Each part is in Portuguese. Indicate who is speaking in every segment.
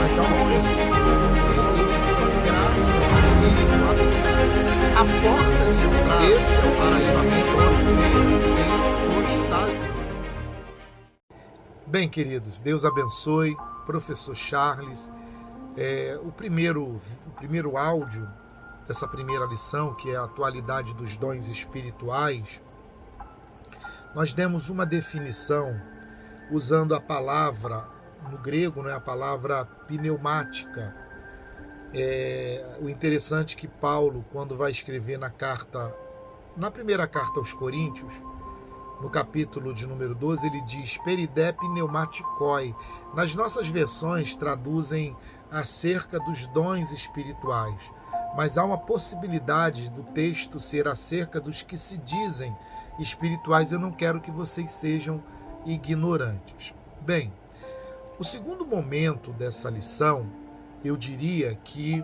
Speaker 1: mas há uma possibilidade que são graças espirituais. A porta de entrada esse é o paraíso. Bem, queridos, Deus abençoe. Professor Charles. O primeiro áudio dessa primeira lição, que é a atualidade dos dons espirituais, nós demos uma definição usando a palavra, no grego, né, a palavra pneumática. O interessante é que Paulo, quando vai escrever na primeira carta aos Coríntios, no capítulo de número 12, ele diz peridé pneumatikoi. Nas nossas versões traduzem acerca dos dons espirituais, mas há uma possibilidade do texto ser acerca dos que se dizem espirituais. Eu não quero que vocês sejam ignorantes. Bem, o segundo momento dessa lição, eu diria que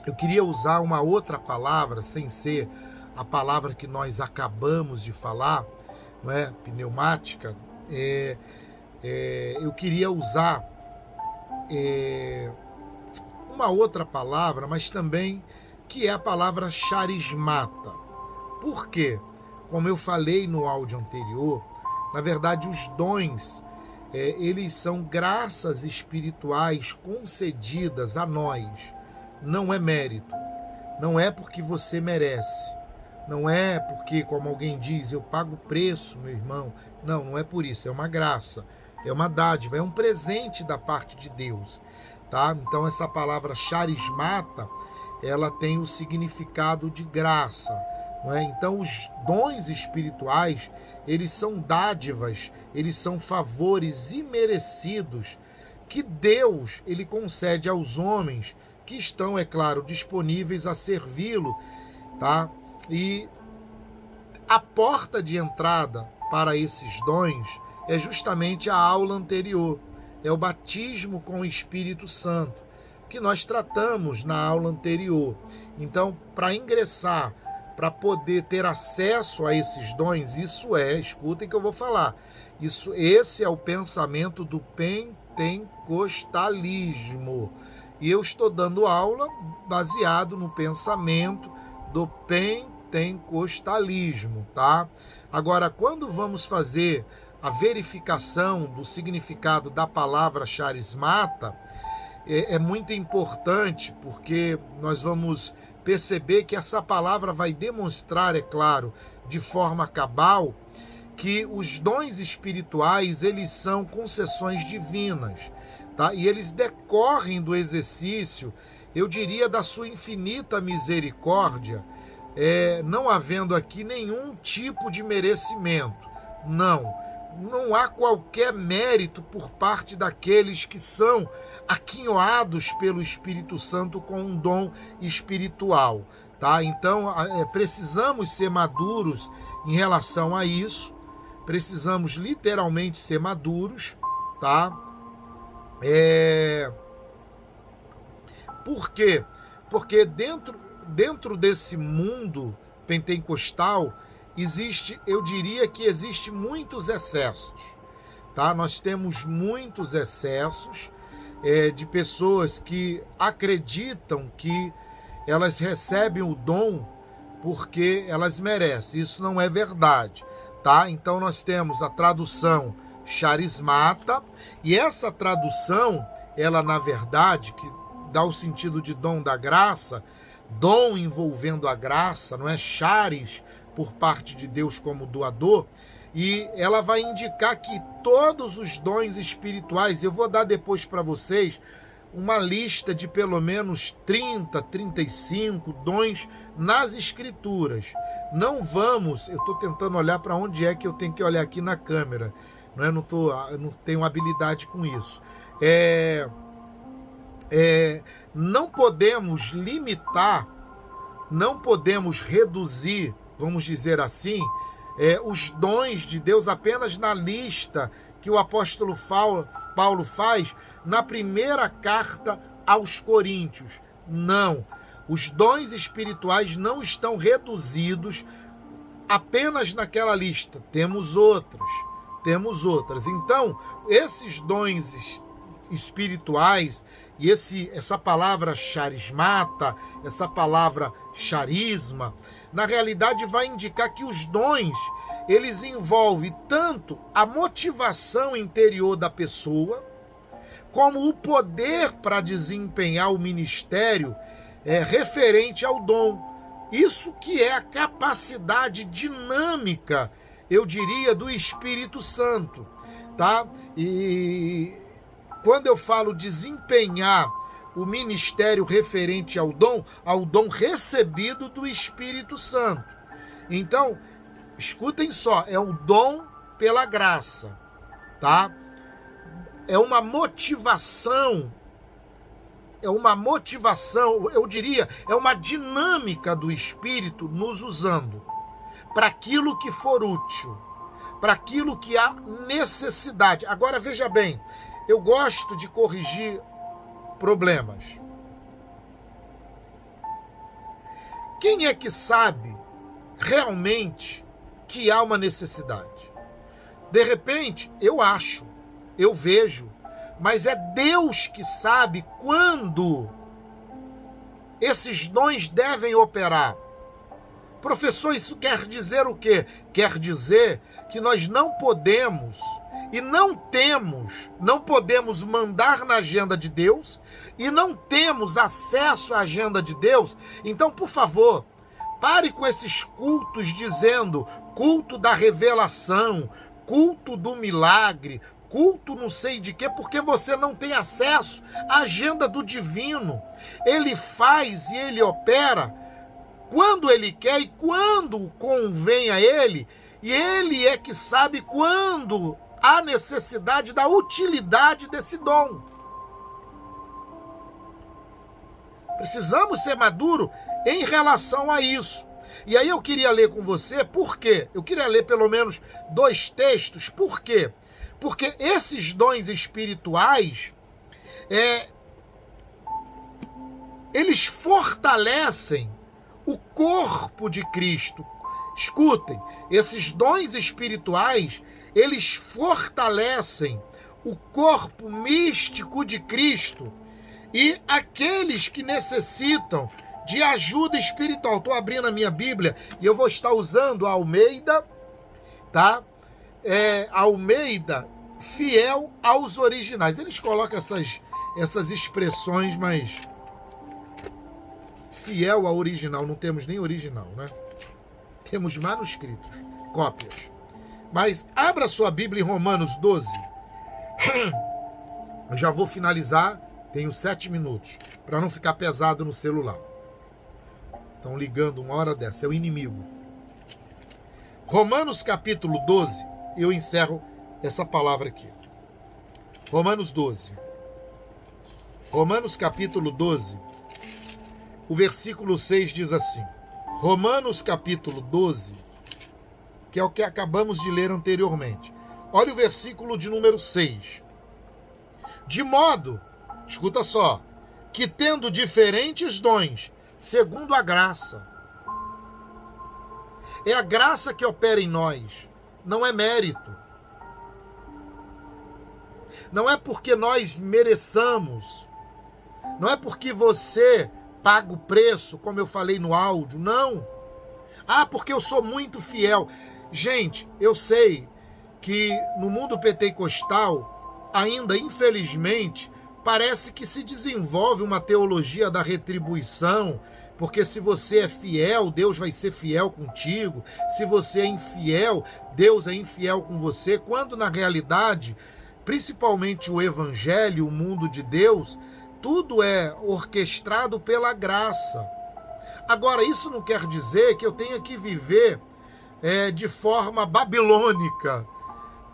Speaker 1: eu queria usar uma outra palavra, sem ser a palavra que nós acabamos de falar, não é? Pneumática. Eu queria usar uma outra palavra, mas também que é a palavra charismata. Por quê? Como eu falei no áudio anterior, na verdade os dons, eles são graças espirituais concedidas a nós. Não é mérito, não é porque você merece, não é porque, como alguém diz, eu pago o preço, meu irmão. Não é por isso, é uma graça, é uma dádiva, é um presente da parte de Deus, tá? Então essa palavra charismata, ela tem o significado de graça, não é? Então os dons espirituais, eles são dádivas, eles são favores imerecidos que Deus, ele concede aos homens que estão, é claro, disponíveis a servi-lo, tá? E a porta de entrada para esses dons é justamente a aula anterior, é o batismo com o Espírito Santo, que nós tratamos na aula anterior. Então, para ingressar, para poder ter acesso a esses dons, escutem que eu vou falar, esse é o pensamento do pentecostalismo. E eu estou dando aula baseado no pensamento do pentecostalismo, tá? Agora, quando vamos fazer a verificação do significado da palavra charismata, é muito importante, porque nós vamos perceber que essa palavra vai demonstrar, é claro, de forma cabal, que os dons espirituais, eles são concessões divinas, tá? E eles decorrem do exercício, eu diria, da sua infinita misericórdia, não havendo aqui nenhum tipo de merecimento. Não há qualquer mérito por parte daqueles que são aquinhoados pelo Espírito Santo com um dom espiritual, tá? Então, precisamos ser maduros em relação a isso, precisamos literalmente ser maduros, tá? Por quê? Porque dentro desse mundo pentecostal eu diria que existe muitos excessos, tá? Nós temos muitos excessos de pessoas que acreditam que elas recebem o dom porque elas merecem. Isso não é verdade, tá? Então nós temos a tradução charismata, e essa tradução, ela na verdade, que dá o sentido de dom da graça, dom envolvendo a graça, não é? Charis, por parte de Deus como doador, e ela vai indicar que todos os dons espirituais, eu vou dar depois para vocês uma lista de pelo menos 30, 35 dons nas escrituras. Eu estou tentando olhar para onde é que eu tenho que olhar aqui na câmera, não não tenho habilidade com isso. Não podemos limitar, não podemos reduzir, vamos dizer assim, os dons de Deus apenas na lista que o apóstolo Paulo faz na primeira carta aos Coríntios. Não, os dons espirituais não estão reduzidos apenas naquela lista. Temos outras. Então, esses dons espirituais, e essa palavra charismata, essa palavra charisma, na realidade vai indicar que os dons, eles envolvem tanto a motivação interior da pessoa, como o poder para desempenhar o ministério referente ao dom. Isso que é a capacidade dinâmica, eu diria, do Espírito Santo, tá? E quando eu falo desempenhar o ministério referente ao dom recebido do Espírito Santo. Então, escutem só, é o dom pela graça, tá? É uma motivação, eu diria, é uma dinâmica do Espírito nos usando para aquilo que for útil, para aquilo que há necessidade. Agora, veja bem, eu gosto de corrigir problemas. Quem é que sabe realmente que há uma necessidade? De repente, eu acho, eu vejo, mas é Deus que sabe quando esses dons devem operar. Professor, isso quer dizer o quê? Quer dizer que nós não podemos e não podemos mandar na agenda de Deus e não temos acesso à agenda de Deus. Então, por favor, pare com esses cultos dizendo culto da revelação, culto do milagre, culto não sei de quê, porque você não tem acesso à agenda do divino. Ele faz e ele opera quando ele quer e quando convém a ele, e ele é que sabe quando há necessidade da utilidade desse dom. Precisamos ser maduros em relação a isso. E aí eu queria ler com você, por quê? Eu queria ler pelo menos 2 textos, por quê? Porque esses dons espirituais, eles fortalecem o corpo de Cristo. Escutem, esses dons espirituais, eles fortalecem o corpo místico de Cristo e aqueles que necessitam de ajuda espiritual. Estou abrindo a minha Bíblia e eu vou estar usando a Almeida, tá? Almeida fiel aos originais. Eles colocam essas expressões, mas fiel ao original, não temos nem original, né? Temos manuscritos, cópias. Mas abra sua Bíblia em Romanos 12. Eu já vou finalizar, tenho 7 minutos, para não ficar pesado no celular. Estão ligando uma hora dessa, é o inimigo. Romanos capítulo 12, eu encerro essa palavra aqui. Romanos 12. Romanos capítulo 12, o versículo 6 diz assim. Romanos capítulo 12, que é o que acabamos de ler anteriormente. Olha o versículo de número 6. De modo, escuta só, que tendo diferentes dons, segundo a graça. É a graça que opera em nós, não é mérito. Não é porque nós mereçamos, não é porque você paga o preço, como eu falei no áudio, não. Ah, porque eu sou muito fiel. Gente, eu sei que no mundo pentecostal, ainda infelizmente, parece que se desenvolve uma teologia da retribuição, porque se você é fiel, Deus vai ser fiel contigo. Se você é infiel, Deus é infiel com você, quando na realidade, principalmente o evangelho, o mundo de Deus, tudo é orquestrado pela graça. Agora, isso não quer dizer que eu tenha que viver de forma babilônica.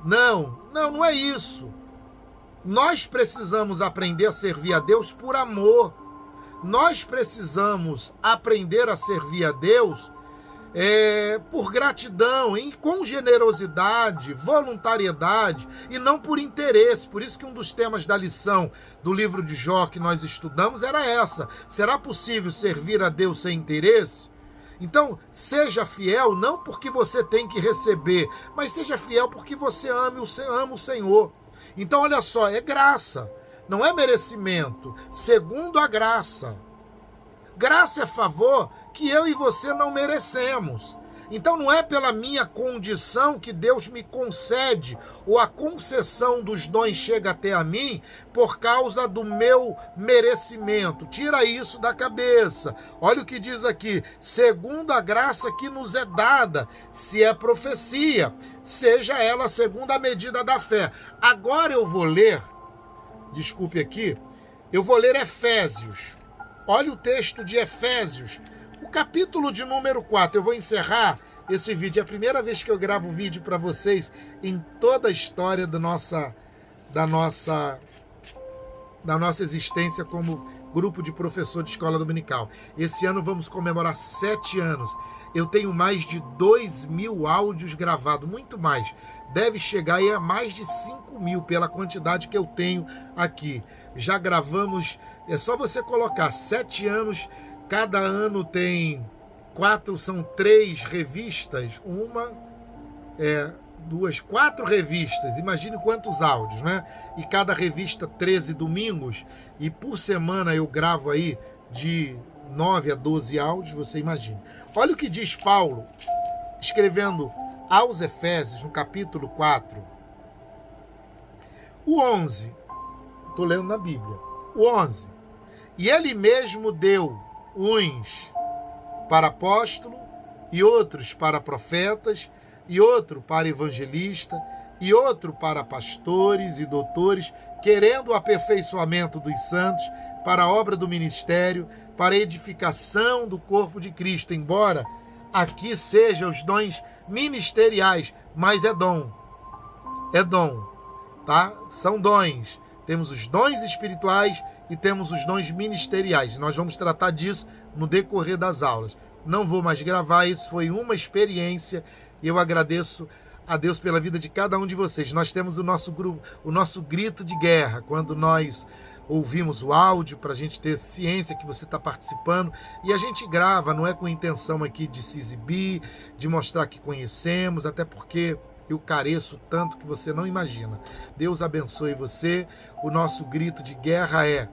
Speaker 1: Não é isso. Nós precisamos aprender a servir a Deus por amor. Nós precisamos aprender a servir a Deus por gratidão, com generosidade, voluntariedade e não por interesse. Por isso que um dos temas da lição do livro de Jó que nós estudamos era essa. Será possível servir a Deus sem interesse? Então, seja fiel não porque você tem que receber, mas seja fiel porque você ama o Senhor. Então, olha só, é graça. não é merecimento, segundo a graça. Graça é favor que eu e você não merecemos. Então não é pela minha condição que Deus me concede, ou a concessão dos dons chega até a mim por causa do meu merecimento. Tira isso da cabeça. Olha o que diz aqui: segundo a graça que nos é dada, se é profecia, seja ela segundo a medida da fé. Agora eu vou ler, desculpe aqui, eu vou ler Efésios. Olha o texto de Efésios, o capítulo de número 4. Eu vou encerrar esse vídeo. É a primeira vez que eu gravo vídeo para vocês em toda a história da nossa existência como grupo de professor de escola dominical. Esse ano vamos comemorar 7 anos. Eu tenho mais de 2.000 áudios gravados, muito mais. Deve chegar aí a mais de 5.000 pela quantidade que eu tenho aqui. Já gravamos, é só você colocar 7 anos, cada ano tem 4, são 3 revistas, 4 revistas, imagine quantos áudios, né? E cada revista 13 domingos, e por semana eu gravo aí de 9 a 12 áudios, você imagina. Olha o que diz Paulo, escrevendo aos Efésios, no capítulo 4, o 11, estou lendo na Bíblia, o 11, e ele mesmo deu uns para apóstolo, e outros para profetas, e outro para evangelista, e outro para pastores e doutores, querendo o aperfeiçoamento dos santos, para a obra do ministério, para a edificação do corpo de Cristo, embora aqui sejam os dons ministeriais, mas é dom, tá? São dons. Temos os dons espirituais e temos os dons ministeriais. Nós vamos tratar disso no decorrer das aulas. Não vou mais gravar, isso foi uma experiência e eu agradeço a Deus pela vida de cada um de vocês. Nós temos o nosso grupo, o nosso grito de guerra, quando nós ouvimos o áudio, para a gente ter ciência que você está participando, e a gente grava, não é com intenção aqui de se exibir, de mostrar que conhecemos, até porque eu careço tanto que você não imagina. Deus abençoe você. O nosso grito de guerra é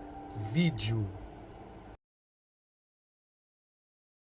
Speaker 1: vídeo.